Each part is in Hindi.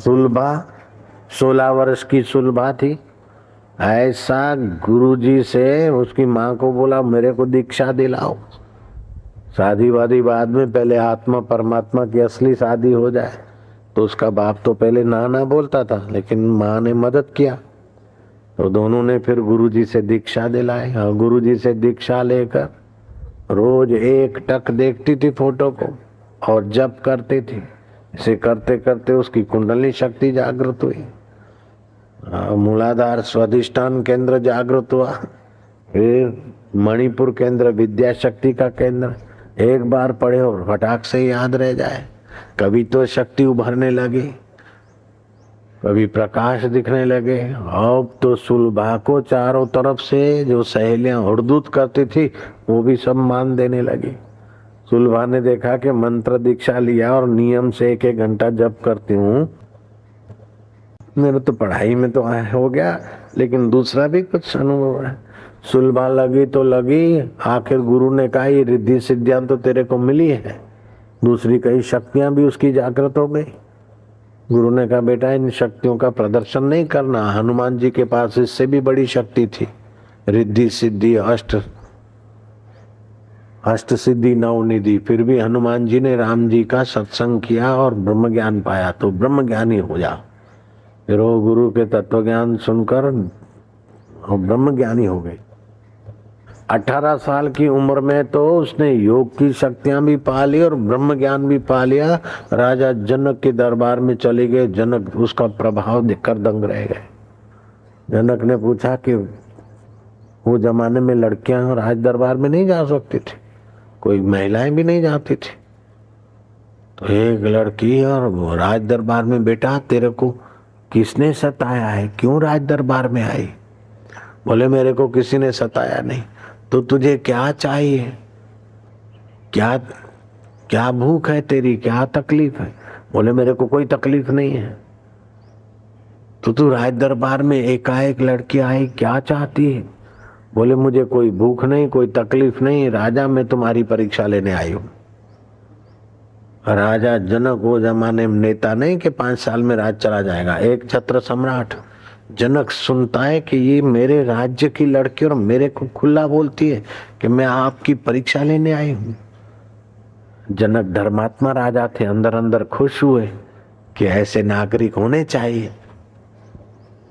सुलभा 16 वर्ष की सुलभा थी। ऐसा गुरुजी से उसकी माँ को बोला मेरे को दीक्षा दिलाओ। शादी वादी बाद में, पहले आत्मा परमात्मा की असली शादी हो जाए। तो उसका बाप तो पहले ना ना बोलता था, लेकिन माँ ने मदद किया तो दोनों ने फिर गुरुजी से दीक्षा दिलाई। और गुरुजी से दीक्षा लेकर रोज एक टक देखती थी फोटो को और जप करती थी। इसे करते करते उसकी कुंडली शक्ति जागृत हुई, मूलाधार स्वाधिष्ठान केंद्र जागृत हुआ, फिर मणिपुर केंद्र विद्या शक्ति का केंद्र। एक बार पढ़े और फटाक से याद रह जाए। कभी तो शक्ति उभरने लगी, कभी प्रकाश दिखने लगे। अब तो सुलभा को चारों तरफ से जो सहेलियां हुड़दूत करती थी वो भी सब मान देने लगी। सुलभा ने देखा कि मंत्र दीक्षा लिया और नियम से 1-1 घंटा जप करती हूँ, मेरे तो पढ़ाई में तो हो गया, लेकिन दूसरा भी कुछ अनुभव है। सुलभा लगी तो लगी, आखिर गुरु ने कहा ये रिद्धि सिद्धियां तो तेरे को मिली है, दूसरी कई शक्तियां भी उसकी जागृत हो गई। गुरु ने कहा बेटा इन शक्तियों का प्रदर्शन नहीं करना। हनुमान जी के पास इससे भी बड़ी शक्ति थी, रिद्धि सिद्धि अष्ट सिद्धि नवनिधि। फिर भी हनुमान जी ने राम जी का सत्संग किया और ब्रह्म ज्ञान पाया तो ब्रह्म ज्ञानी हो जा। फिर वो गुरु के तत्व ज्ञान सुनकर ब्रह्म ज्ञानी हो गई। 18 साल की उम्र में तो उसने योग की शक्तियां भी पा ली और ब्रह्म ज्ञान भी पा लिया। राजा जनक के दरबार में चले गए। जनक उसका प्रभाव देखकर दंग रह गए। जनक ने पूछा कि वो जमाने में लड़कियां राज दरबार में नहीं जा सकती थी, कोई महिलाएं भी नहीं जाती थी, तो एक लड़की और राज दरबार में, बेटा तेरे को किसने सताया है, क्यों राज दरबार में आई? बोले मेरे को किसी ने सताया नहीं। तो तुझे क्या चाहिए, क्या क्या भूख है तेरी, क्या तकलीफ है? बोले मेरे को कोई तकलीफ नहीं है। तो तू राज दरबार में एकाएक लड़की आई, क्या चाहती है? बोले मुझे कोई भूख नहीं, कोई तकलीफ नहीं, राजा मैं तुम्हारी परीक्षा लेने आई हूं। राजा जनक वो जमाने में नेता नहीं कि 5 साल में राज चला जाएगा, एक छत्र सम्राट। जनक सुनता है कि ये मेरे राज्य की लड़की और मेरे को खुला बोलती है कि मैं आपकी परीक्षा लेने आई हूं। जनक धर्मात्मा राजा थे, अंदर अंदर खुश हुए कि ऐसे नागरिक होने चाहिए।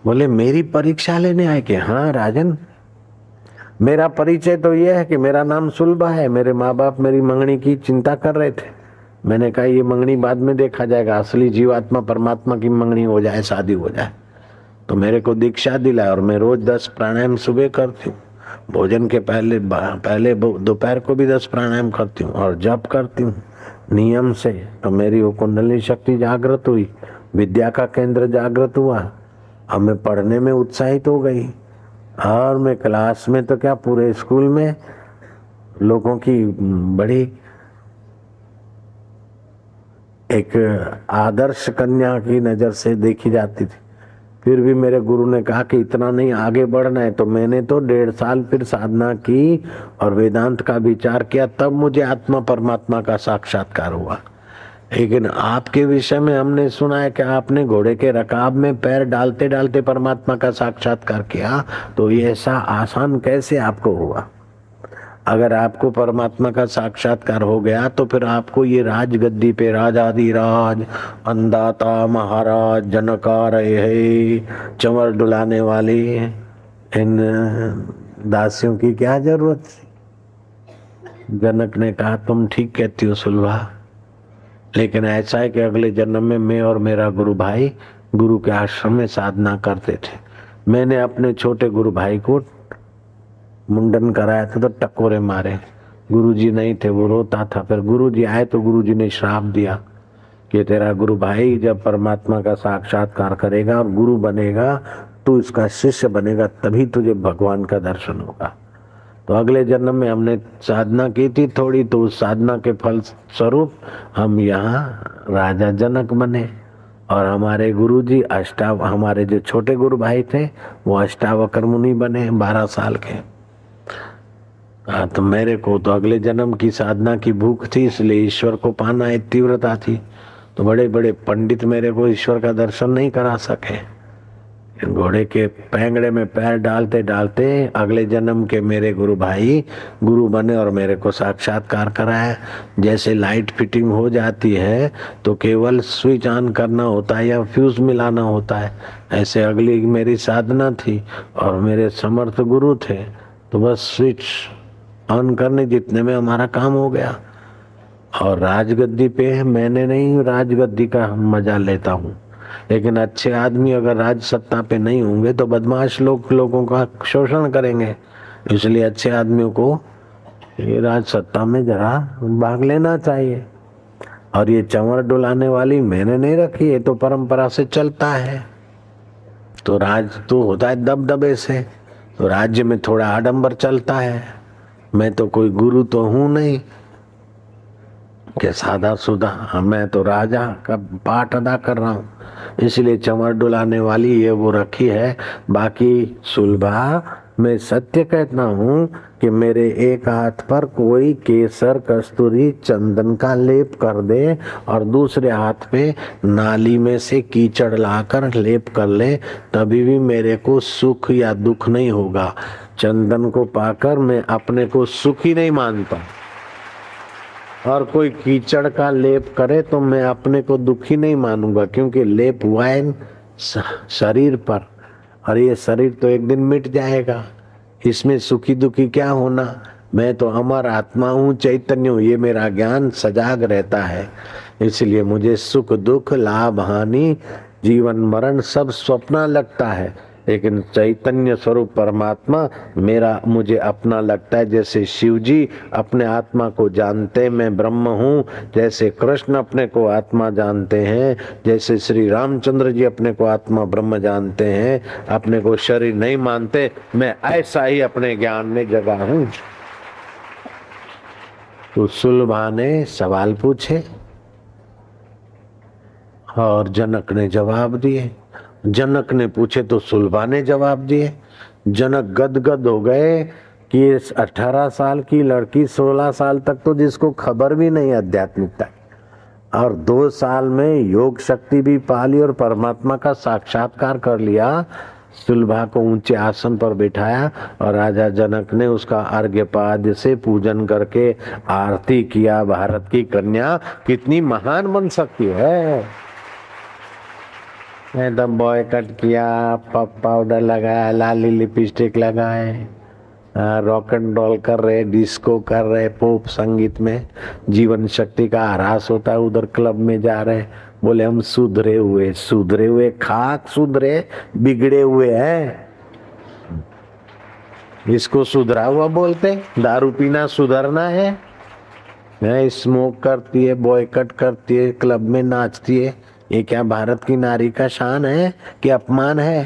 बोले मेरी परीक्षा लेने आए? कि हाँ राजन, मेरा परिचय तो यह है कि मेरा नाम सुलभा है। मेरे माँ बाप मेरी मंगनी की चिंता कर रहे थे। मैंने कहा ये मंगनी बाद में देखा जाएगा, असली जीवात्मा परमात्मा की मंगनी हो जाए, शादी हो जाए। तो मेरे को दीक्षा दिलाया और मैं रोज 10 प्राणायाम सुबह करती हूँ। भोजन के पहले दोपहर को भी 10 प्राणायाम करती हूँ और जप करती हूँ नियम से। तो मेरी वो कुंडली शक्ति जागृत हुई, विद्या का केंद्र जागृत हुआ। अब मैं पढ़ने में उत्साहित हो गई और मैं क्लास में तो क्या पूरे स्कूल में लोगों की बड़ी एक आदर्श कन्या की नजर से देखी जाती थी। फिर भी मेरे गुरु ने कहा कि इतना नहीं, आगे बढ़ना है। तो मैंने तो 1.5 साल फिर साधना की और वेदांत का विचार किया, तब मुझे आत्मा परमात्मा का साक्षात्कार हुआ। लेकिन आपके विषय में हमने सुना है कि आपने घोड़े के रकाब में पैर डालते डालते परमात्मा का साक्षात्कार किया, तो ये ऐसा आसान कैसे आपको हुआ? अगर आपको परमात्मा का साक्षात्कार हो गया तो फिर आपको ये राजगद्दी पे राजाधिराज अन्नदाता महाराज जनका रहे है, चंवर डुलाने वाली इन दासियों की क्या जरूरत थी? जनक ने कहा तुम ठीक कहती हो सुलभा, लेकिन ऐसा है कि अगले जन्म में मैं और मेरा गुरु भाई गुरु के आश्रम में साधना करते थे। मैंने अपने छोटे गुरु भाई को मुंडन कराया था तो टकोरे मारे, गुरुजी नहीं थे, वो रोता था। फिर गुरुजी आए तो गुरुजी ने श्राप दिया कि तेरा गुरु भाई जब परमात्मा का साक्षात्कार करेगा और गुरु बनेगा, तू इसका शिष्य बनेगा, तभी तुझे भगवान का दर्शन होगा। तो अगले जन्म में हमने साधना की थी थोड़ी, तो उस साधना के फल स्वरूप हम यहाँ राजा जनक बने और हमारे गुरुजी हमारे जो छोटे गुरु भाई थे वो अष्टावक्र मुनि बने 12 साल के। तो मेरे को तो अगले जन्म की साधना की भूख थी, इसलिए ईश्वर को पाना एक तीव्रता थी। तो बड़े बड़े पंडित मेरे को ईश्वर का दर्शन नहीं करा सके। घोड़े के पैंगड़े में पैर डालते डालते अगले जन्म के मेरे गुरु भाई गुरु बने और मेरे को साक्षात्कार कराया। जैसे लाइट फिटिंग हो जाती है तो केवल स्विच ऑन करना होता है या फ्यूज मिलाना होता है, ऐसे अगली मेरी साधना थी और मेरे समर्थ गुरु थे, तो बस स्विच ऑन करने जितने में हमारा काम हो गया। और राजगद्दी पे मैंने नहीं राजगद्दी का मजा लेता हूँ, लेकिन अच्छे आदमी अगर राज सत्ता पे नहीं होंगे तो बदमाश लोगों का शोषण करेंगे। इसलिए अच्छे आदमियों को ये राज सत्ता में जरा भाग लेना चाहिए। और ये चंवर डुलाने वाली मैंने नहीं रखी, ये तो परंपरा से चलता है। तो राज तो होता है दबदबे से, तो राज्य में थोड़ा आडंबर चलता है। मैं तो कोई गुरु तो हूं नहीं कि सादा सुधा, मैं तो राजा का पाठ अदा कर रहा हूँ, इसलिए चंवर डुलाने वाली ये वो रखी है। बाकी सुलभा मैं सत्य कहता हूँ कि मेरे एक हाथ पर कोई केसर कस्तूरी चंदन का लेप कर दे और दूसरे हाथ पे नाली में से कीचड़ लाकर लेप कर ले, तभी भी मेरे को सुख या दुख नहीं होगा। चंदन को पाकर मैं अपने को सुखी नहीं मानता, और कोई कीचड़ का लेप करे तो मैं अपने को दुखी नहीं मानूंगा, क्योंकि लेप हुआ है शरीर पर और ये शरीर तो एक दिन मिट जाएगा। इसमें सुखी दुखी क्या होना, मैं तो अमर आत्मा हूँ, चैतन्य हूँ, ये मेरा ज्ञान सजाग रहता है। इसलिए मुझे सुख दुख लाभ हानि जीवन मरण सब स्वप्न लगता है, लेकिन चैतन्य स्वरूप परमात्मा मेरा मुझे अपना लगता है। जैसे शिव जी अपने आत्मा को जानते मैं ब्रह्म हूँ, जैसे कृष्ण अपने को आत्मा जानते हैं, जैसे श्री रामचंद्र जी अपने को आत्मा ब्रह्म जानते हैं, अपने को शरीर नहीं मानते, मैं ऐसा ही अपने ज्ञान में जगा हूँ। तो सुलभा ने सवाल पूछे और जनक ने जवाब दिए। जनक ने पूछे तो सुलभा ने जवाब दिए। जनक गदगद हो गए कि 18 साल की लड़की 16 साल तक तो जिसको खबर भी नहीं अध्यात्मिकता, और 2 साल में योग शक्ति भी पा ली और परमात्मा का साक्षात्कार कर लिया। सुलभा को ऊंचे आसन पर बिठाया और राजा जनक ने उसका अर्घ्यपाद से पूजन करके आरती किया। भारत की कन्या कितनी महान बन सकती है। एकदम बॉय कट किया, पप पाउडर लगाया, लाली लिपस्टिक लगाए, रॉक एंड रोल कर रहे, डिस्को कर रहे, पॉप संगीत में जीवन शक्ति का ह्रास होता है, उधर क्लब में जा रहे, बोले हम सुधरे हुए खाक सुधरे बिगड़े हुए हैं। इसको सुधरा हुआ बोलते, दारू पीना सुधरना है। स्मोक करती है, बॉयकट करती है, क्लब में नाचती है, ये क्या भारत की नारी का शान है कि अपमान है?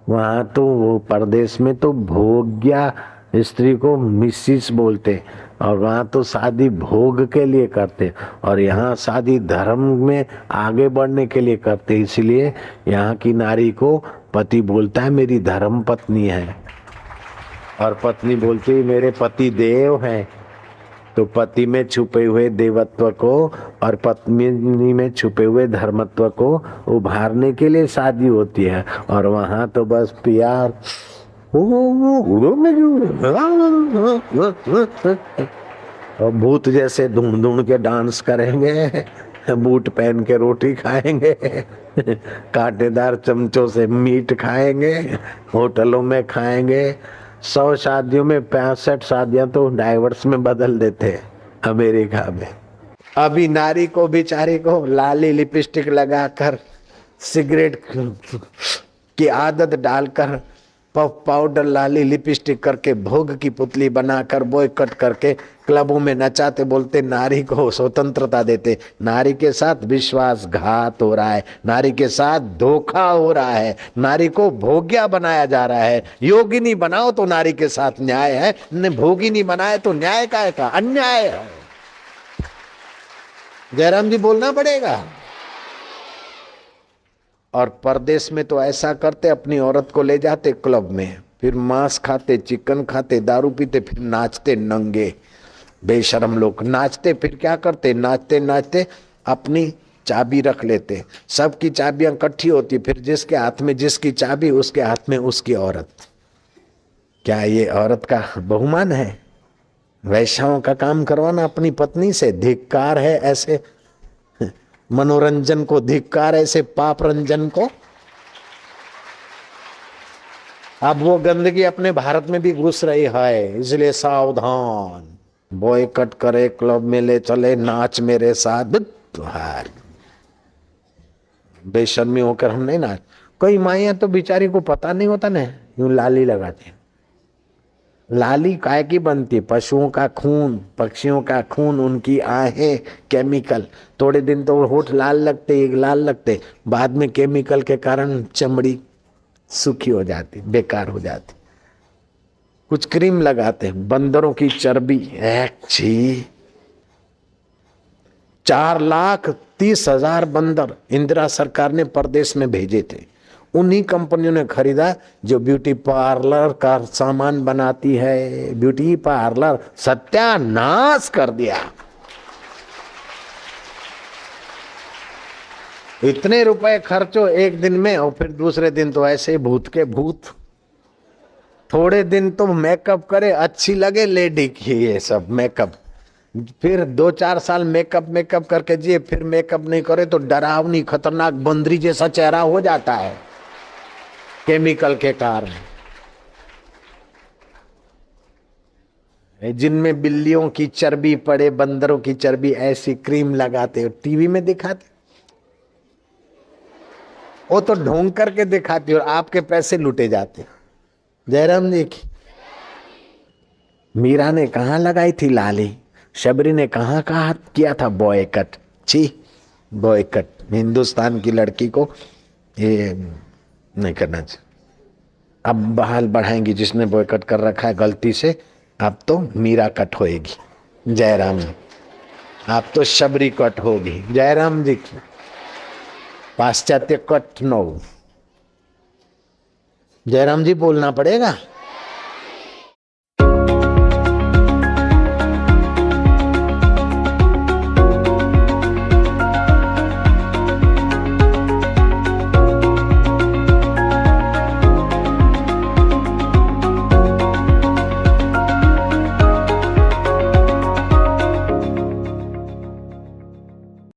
वहां तो वो परदेश में तो भोग्या स्त्री को मिसिस बोलते, और वहां तो शादी भोग के लिए करते, और यहाँ शादी धर्म में आगे बढ़ने के लिए करते। इसलिए यहाँ की नारी को पति बोलता है मेरी धर्म पत्नी है, और पत्नी बोलती है मेरे पति देव हैं। तो पति में छुपे हुए देवत्व को और पत्नी में छुपे हुए धर्मत्व को उभारने के लिए शादी होती है। और वहां तो बस प्यार और भूत जैसे ढूंढ ढूंढ के डांस करेंगे, बूट पहन के रोटी खाएंगे, कांटेदार चमचों से मीट खाएंगे, होटलों में खाएंगे। 100 शादियों में 65 शादियां तो डाइवर्स में बदल देते हैं अमेरिका में। अभी नारी को बेचारी को लाली लिपस्टिक लगाकर सिगरेट की आदत डालकर पफ पाउडर लाली लिपस्टिक करके भोग की पुतली बनाकर बॉयकट करके क्लबों में नचाते, बोलते नारी को स्वतंत्रता देते। नारी के साथ विश्वासघात हो रहा है, नारी के साथ धोखा हो रहा है, नारी को भोग्या बनाया जा रहा है। योगिनी बनाओ तो नारी के साथ न्याय है, भोगिनी बनाए तो न्याय का अन्याय है। जयराम जी बोलना पड़ेगा। और परदेश में तो ऐसा करते, अपनी औरत को ले जाते क्लब में, फिर मांस खाते, चिकन खाते, दारू पीते, फिर नाचते नंगे। बेशरम लोग नाचते, फिर क्या करते, नाचते नाचते अपनी चाबी रख लेते, सबकी चाबियां इकट्ठी होती, फिर जिसके हाथ में जिसकी चाबी उसके हाथ में उसकी औरत। क्या ये औरत का बहुमान है? वैश्याओं का काम करवाना अपनी पत्नी से, धिक्कार है ऐसे मनोरंजन को, धिक्कार ऐसे पाप रंजन को। अब वो गंदगी अपने भारत में भी घुस रही है, इसलिए सावधान। बॉयकट करे, क्लब में ले चले, नाच मेरे साथ। बेशर्मी होकर हम नहीं नाच। कई माइयां तो बेचारी को पता नहीं होता ना, यूं लाली लगाते। लाली काय की बनती? पशुओं का खून, पक्षियों का खून, उनकी आहें, केमिकल। थोड़े दिन तो होठ लाल लगते, लाल लगते, बाद में केमिकल के कारण चमड़ी सूखी हो जाती, बेकार हो जाती। कुछ क्रीम लगाते, बंदरों की चर्बी। छी, 4,30,000 बंदर इंदिरा सरकार ने परदेश में भेजे थे। उन्हीं कंपनियों ने खरीदा जो ब्यूटी पार्लर का सामान बनाती है। ब्यूटी पार्लर सत्यानाश कर दिया। इतने रुपए खर्चो एक दिन में, और फिर दूसरे दिन तो ऐसे भूत के भूत। थोड़े दिन तो मेकअप करे, अच्छी लगे लेडी की ये सब मेकअप, फिर 2-4 साल मेकअप करके जिए, फिर मेकअप नहीं करे तो डरावनी खतरनाक बंदरी जैसा चेहरा हो जाता है केमिकल के कारण। जिनमें बिल्लियों की चर्बी पड़े, बंदरों की चर्बी, ऐसी क्रीम लगाते हो, टीवी में दिखाते, वो तो ढोंग करके दिखाती और आपके पैसे लूटे जाते। जयराम जी की मीरा ने कहाँ लगाई थी लाली, शबरी ने कहाँ कहा किया था बॉयकट। छी, बॉयकट हिंदुस्तान की लड़की को ये नहीं करना चाहिए। अब बहाल बढ़ाएंगी, जिसने बॉयकट कर रखा है गलती से, अब तो मीरा कट होएगी। जयराम जी, अब तो शबरी कट होगी। जयराम जी की पाश्चात्य कट नो। जयराम जी बोलना पड़ेगा।